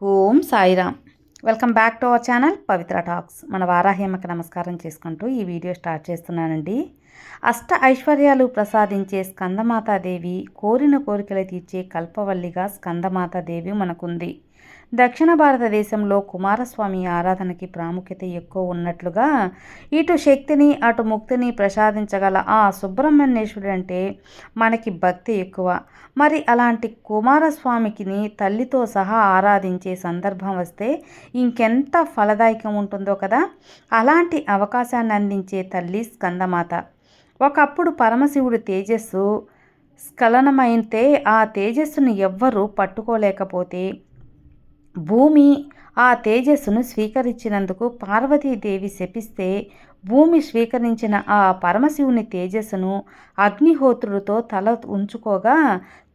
Om Sairam. Welcome back to our channel Pavitra talks. మన వారాహ్యమ్మకి నమస్కారం చేసుకుంటూ ఈ వీడియో స్టార్ట్ చేస్తున్నానండి. అష్ట ఐశ్వర్యాలు ప్రసాదించే స్కందమాతాదేవి, కోరిన కోరికలు తీర్చే కల్పవల్లిగా స్కందమాతాదేవి మనకుంది. దక్షిణ భారతదేశంలో కుమారస్వామి ఆరాధనకి ప్రాముఖ్యత ఎక్కువ ఉన్నట్లుగా ఇటు శక్తిని అటు ముక్తిని ప్రసాదించగల ఆ సుబ్రహ్మణ్యేశ్వరుడు అంటే మనకి భక్తి ఎక్కువ. మరి అలాంటి కుమారస్వామికిని తల్లితో సహా ఆరాధించే సందర్భం వస్తే ఇంకెంత ఫలదాయకం ఉంటుందో కదా. అలాంటి అవకాశాన్ని అందించే తల్లి స్కందమాత. ఒకప్పుడు పరమశివుడు తేజస్సు స్ఖలనమైతే ఆ తేజస్సును ఎవ్వరూ పట్టుకోలేకపోతే భూమి ఆ తేజస్సును స్వీకరించినందుకు పార్వతీదేవి శపిస్తే భూమి స్వీకరించిన ఆ పరమశివుని తేజస్సును అగ్నిహోత్రుడితో తల ఉంచుకోగా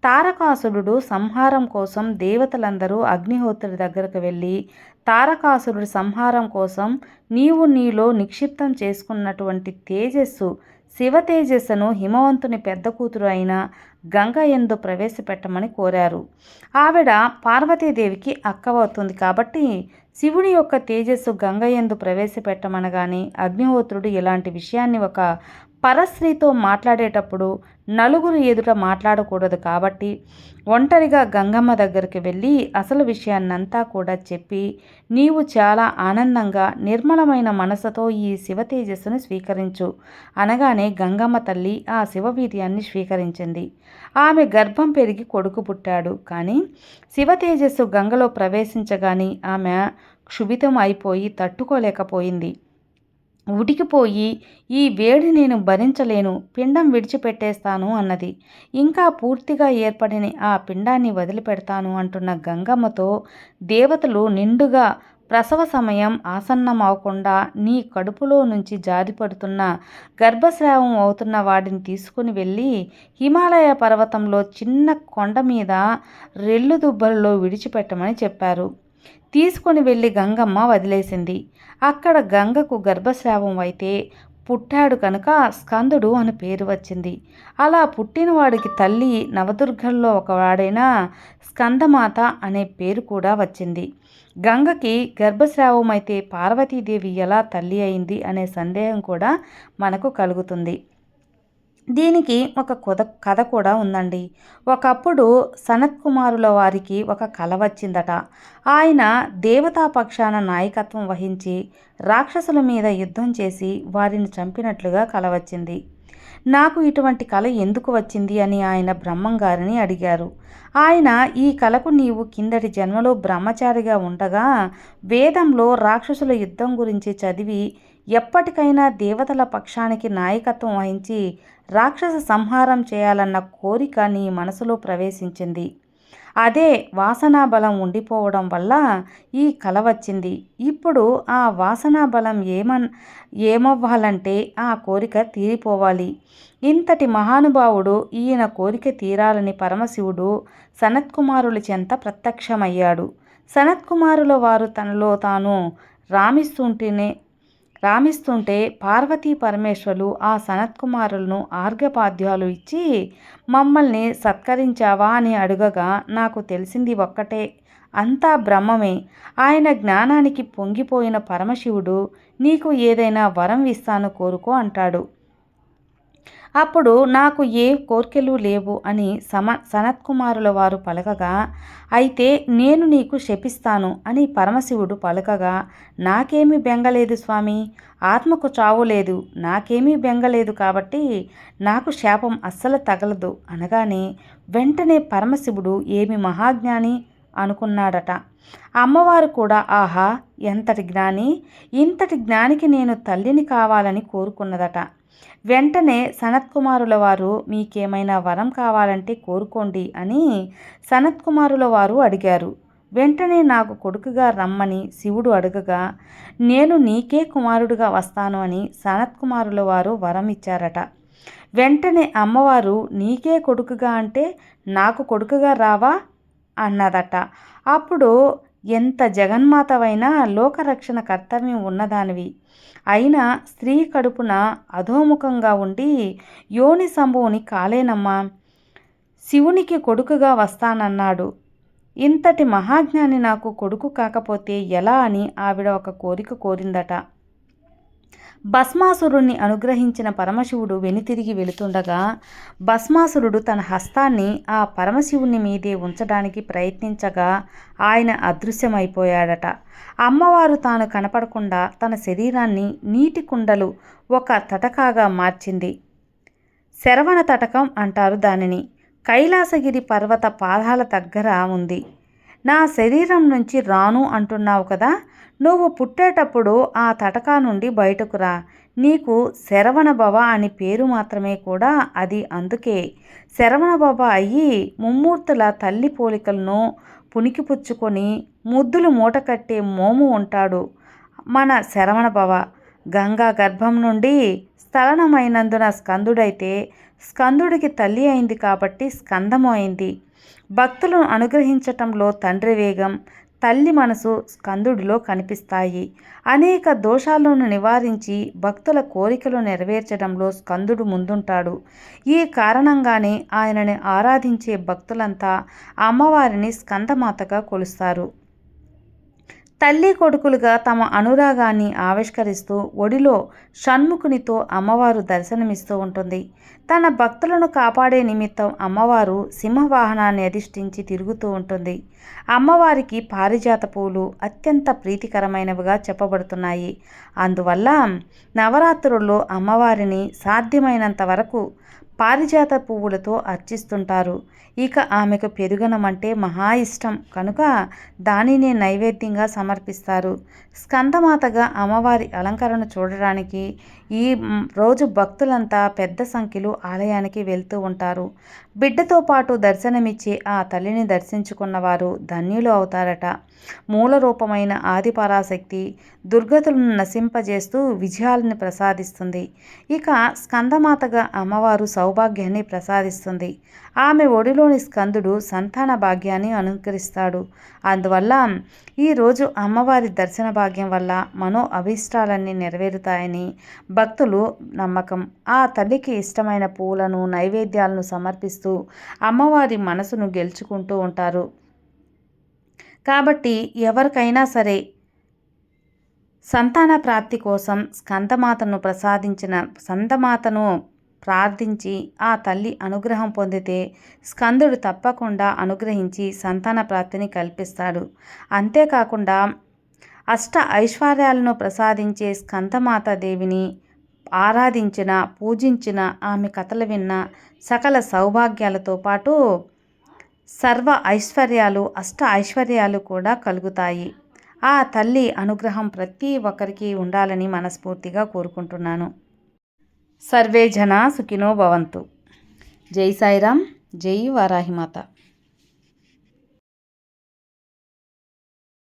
తారకాసురుడు సంహారం కోసం దేవతలందరూ అగ్నిహోత్రుడి దగ్గరకు వెళ్ళి తారకాసురుడి సంహారం కోసం నీవు నీలో నిక్షిప్తం చేసుకున్నటువంటి తేజస్సు శివ తేజస్సును హిమవంతుని పెద్ద కూతురు అయిన గంగ యందు ప్రవేశపెట్టమని కోరారు. ఆవిడ పార్వతీదేవికి అక్కవవుతుంది కాబట్టి శివుని యొక్క తేజస్సు గంగ యందు ప్రవేశపెట్టమనగానే అగ్నిహోత్రుడు ఇలాంటి విషయాన్ని ఒక పరస్త్రీతో మాట్లాడేటప్పుడు నలుగురు ఎదుట మాట్లాడకూడదు కాబట్టి ఒంటరిగా గంగమ్మ దగ్గరికి వెళ్ళి అసలు విషయాన్నంతా కూడా చెప్పి నీవు చాలా ఆనందంగా నిర్మలమైన మనసుతో ఈ శివ తేజస్సును స్వీకరించు అనగానే గంగమ్మ తల్లి ఆ శివవీర్యాన్ని స్వీకరించింది. ఆమె గర్భం పెరిగి కొడుకు పుట్టాడు. కానీ శివ తేజస్సు గంగలో ప్రవేశించగానే ఆమె క్షుభితం అయిపోయి తట్టుకోలేకపోయింది. ఉడికిపోయి ఈ వేడి నేను భరించలేను, పిండం విడిచిపెట్టేస్తాను అన్నది. ఇంకా పూర్తిగా ఏర్పడిన ఆ పిండాన్ని వదిలిపెడతాను అంటున్న గంగమ్మతో దేవతలు నిండుగా ప్రసవ సమయం ఆసన్నమవకుండా నీ కడుపులో నుంచి జారిపడుతున్న గర్భస్రావం అవుతున్న వాడిని తీసుకుని వెళ్ళి హిమాలయ పర్వతంలో చిన్న కొండ మీద రెల్లు దుబ్బలలో విడిచిపెట్టమని చెప్పారు. తీసుకొని వెళ్ళి గంగమ్మ వదిలేసింది. అక్కడ గంగకు గర్భస్రావం అయితే పుట్టాడు కనుక స్కందుడు అని పేరు వచ్చింది. అలా పుట్టినవాడికి తల్లి నవదుర్గల్లో ఒకవాడైన స్కందమాత అనే పేరు కూడా వచ్చింది. గంగకి గర్భస్రావం అయితే పార్వతీదేవి ఎలా తల్లి అయింది అనే సందేహం కూడా మనకు కలుగుతుంది. దీనికి ఒక కథ కూడా ఉందండి. ఒకప్పుడు సనత్కుమారుల వారికి ఒక కల వచ్చిందట. ఆయన దేవతా పక్షాన నాయకత్వం వహించి రాక్షసుల మీద యుద్ధం చేసి వారిని చంపినట్లుగా కల వచ్చింది. నాకు ఇటువంటి కల ఎందుకు వచ్చింది అని ఆయన బ్రహ్మంగారిని అడిగారు. ఆయన ఈ కలకు నీవు కిందటి జన్మలో బ్రహ్మచారిగా ఉండగా వేదంలో రాక్షసుల యుద్ధం గురించి చదివి ఎప్పటికైనా దేవతల పక్షానికి నాయకత్వం వహించి రాక్షస సంహారం చేయాలన్న కోరిక నీ మనసులో ప్రవేశించింది. అదే వాసనా బలం ఉండిపోవడం వల్ల ఈ కల వచ్చింది. ఇప్పుడు ఆ వాసనా బలం ఏమవ్వాలంటే ఆ కోరిక తీరిపోవాలి. ఇంతటి మహానుభావుడు ఈయన కోరిక తీరాలని పరమశివుడు సనత్కుమారుల చెంత ప్రత్యక్షమయ్యాడు. సనత్కుమారుల వారు తనలో తాను రామిస్తుంటే పార్వతీ పరమేశ్వరులు ఆ సనత్కుమారులను ఆర్ఘ్యపాద్యాలు ఇచ్చి మమ్మల్ని సత్కరించావా అని అడుగగా నాకు తెలిసింది ఒక్కటే, అంతా బ్రహ్మమే. ఆయన జ్ఞానానికి పొంగిపోయిన పరమశివుడు నీకు ఏదైనా వరం ఇస్తాను కోరుకో అంటాడు. అప్పుడు నాకు ఏ కోర్కెలు లేవు అని సనత్కుమారుల వారు పలకగా, అయితే నేను నీకు శపిస్తాను అని పరమశివుడు పలకగా, నాకేమీ బెంగలేదు స్వామి, ఆత్మకు చావు లేదు, నాకేమీ బెంగలేదు కాబట్టి నాకు శాపం అస్సలు తగలదు అనగానే వెంటనే పరమశివుడు ఏమి మహాజ్ఞాని అనుకున్నాడట. అమ్మవారు కూడా ఆహా ఎంతటి జ్ఞాని, ఇంతటి జ్ఞానికి నేను తల్లిని కావాలని కోరుకున్నదట. వెంటనే సనత్కుమారుల వారు మీకేమైనా వరం కావాలంటే కోరుకోండి అని సనత్కుమారుల వారు అడిగారు. వెంటనే నాకు కొడుకుగా రమ్మని శివుడు అడగగా నేను నీకే కుమారుడుగా వస్తాను అని సనత్కుమారుల వారు వరం ఇచ్చారట. వెంటనే అమ్మవారు నీకే కొడుకుగా అంటే నాకు కొడుకుగా రావా అన్నదట. అప్పుడు ఎంత జగన్మాతవైనా లోకరక్షణ కర్తవ్యం ఉన్నదానివి అయినా స్త్రీ కడుపున అధోముఖంగా ఉండి యోని సంభవుని కాలేనమ్మా, శివునికి కొడుకుగా వస్తానన్నాడు. ఇంతటి మహాజ్ఞాని నాకు కొడుకు కాకపోతే ఎలా అని ఆవిడ ఒక కోరిక కోరిందట. భస్మాసురుణ్ణి అనుగ్రహించిన పరమశివుడు వెనుతిరిగి వెళుతుండగా భస్మాసురుడు తన హస్తాన్ని ఆ పరమశివుని మీదే ఉంచడానికి ప్రయత్నించగా ఆయన అదృశ్యమైపోయాడట. అమ్మవారు తాను కనపడకుండా తన శరీరాన్ని నీటి కుండలు ఒక తటకాగా మార్చింది. శరవణ తటకం అంటారు దానిని. కైలాసగిరి పర్వత పాదాల దగ్గర ఉంది. నా శరీరం నుంచి రాను అంటున్నావు కదా, నువ్వు పుట్టేటప్పుడు ఆ తటకా నుండి బయటకు రా. నీకు శరవణభవ అని పేరు మాత్రమే కూడా అది అందుకే. శరవణభవ అయ్యి ముమ్మూర్తుల తల్లి పోలికలను పుణికిపుచ్చుకొని ముద్దులు మూటకట్టే మోము ఉంటాడు మన శరవణభవ. గంగా గర్భం నుండి స్థలనమైనందున స్కందుడైతే స్కందుడికి తల్లి అయింది కాబట్టి స్కందము అయింది. భక్తులను అనుగ్రహించటంలో తండ్రి వేగం, తల్లి మనసు స్కందుడిలో కనిపిస్తాయి. అనేక దోషాలను నివారించి భక్తుల కోరికలు నెరవేర్చడంలో స్కందుడు ముందుంటాడు. ఈ కారణంగానే ఆయనని ఆరాధించే భక్తులంతా అమ్మవారిని స్కందమాతగా కొలుస్తారు. తల్లి కొడుకులుగా తమ అనురాగాన్ని ఆవిష్కరిస్తూ ఒడిలో షణ్ముఖునితో అమ్మవారు దర్శనమిస్తూ ఉంటుంది. తన భక్తులను కాపాడే నిమిత్తం అమ్మవారు సింహవాహనాన్ని అధిష్ఠించి తిరుగుతూ ఉంటుంది. అమ్మవారికి పారిజాత పూలు అత్యంత ప్రీతికరమైనవిగా చెప్పబడుతున్నాయి. అందువల్ల నవరాత్రుల్లో అమ్మవారిని సాధ్యమైనంత వరకు పారిజాత పువ్వులతో అర్చిస్తుంటారు. ఇక ఆమెకు పెరుగన్నం అంటే మహా ఇష్టం కనుక దానినే నైవేద్యంగా సమర్పిస్తారు. స్కందమాతగా అమ్మవారి అలంకరణ చూడడానికి ఈ రోజు భక్తులంతా పెద్ద సంఖ్యలో ఆలయానికి వెళ్తూ ఉంటారు. బిడ్డతో పాటు దర్శనమిచ్చే ఆ తల్లిని దర్శించుకున్నవారు ధన్యులు అవుతారట. మూల రూపమైన ఆదిపరాశక్తి దుర్గతులను నశింపజేస్తూ విజయాలను ప్రసాదిస్తుంది. ఇక స్కందమాతగా అమ్మవారు సౌభాగ్యాన్ని ప్రసాదిస్తుంది. ఆమె ఒడిలోని స్కందుడు సంతాన భాగ్యాన్ని అనుకరిస్తాడు. అందువల్ల ఈరోజు అమ్మవారి దర్శన భాగ్యం వల్ల మనో అభీష్టాలన్నీ నెరవేరుతాయని భక్తులు నమ్మకం. ఆ తల్లికి ఇష్టమైన పూలను నైవేద్యాలను సమర్పిస్తూ అమ్మవారి మనసును గెలుచుకుంటూ ఉంటారు. కాబట్టి ఎవరికైనా సరే సంతాన ప్రాప్తి కోసం స్కందమాతను ప్రార్థించి ఆ తల్లి అనుగ్రహం పొందితే స్కందుడు తప్పకుండా అనుగ్రహించి సంతాన ప్రాప్తిని కల్పిస్తాడు. అంతేకాకుండా అష్ట ఐశ్వర్యాలను ప్రసాదించే స్కందమాత దేవిని ఆరాధించిన, పూజించిన, ఆమె కథలు విన్న సకల సౌభాగ్యాలతో పాటు సర్వ ఐశ్వర్యాలు, అష్ట ఐశ్వర్యాలు కూడా కలుగుతాయి. ఆ తల్లి అనుగ్రహం ప్రతి ఒక్కరికి ఉండాలని మనస్ఫూర్తిగా కోరుకుంటున్నాను. సర్వే జనా సుఖినో భవంతు. జై సాయిరామ్, జై వారాహిమాత.